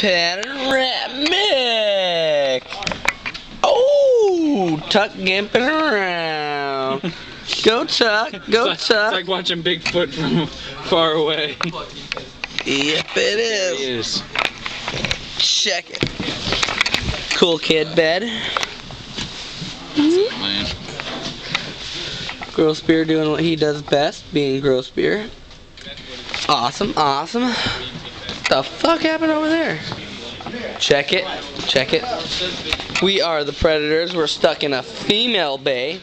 Panoramic. Oh, Tuck gimping around. Go Tuck, go Tuck. It's like watching Bigfoot from far away. Yep, it is. It is. Check it. Cool kid bed. Man. Grosbeer doing what he does best, being Grosbeer. Awesome, awesome. The fuck happened over there? Check it, check it. We are the Predators. We're stuck in a female bay.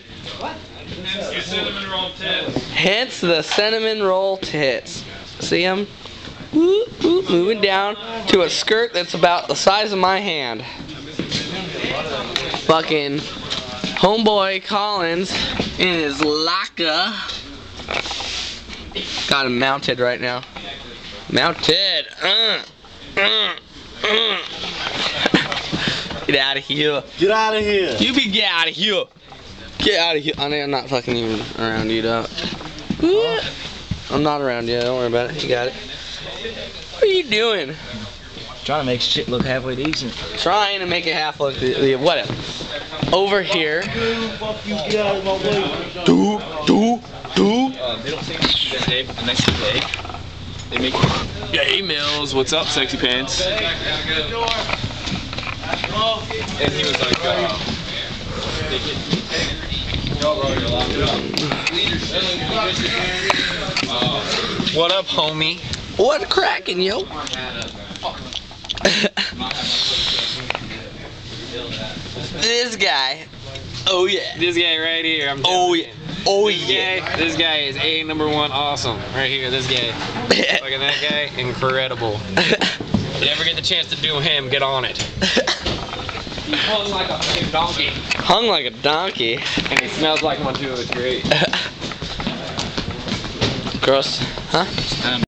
Hence the cinnamon roll tits. See them? Moving down to a skirt that's about the size of my hand. Fucking homeboy Collins in his locker. Got him mounted right now. Mounted. Get out of here. Get out of here. You be get out of here. Get out of here. I'm not fucking even around you, dog. I'm not around you. Don't worry about it. You got it. What are you doing? Trying to make shit look halfway decent. Trying to make it half look whatever. Over here. Get out of my way. Do. They don't think that Dave next to the egg. They make. Hey Mills, what's up, sexy pants? And he was like, what up, homie? What cracking, yo? This guy. Oh yeah. This guy right here. I'm Oh yeah. Oh This yeah. guy, this guy is #1 awesome. Right here, this guy. Look at that guy, incredible. If you ever get the chance to do him, get on it. He hung like a fucking donkey. Hung like a donkey. And he smells like one too, it's great. Gross. Huh?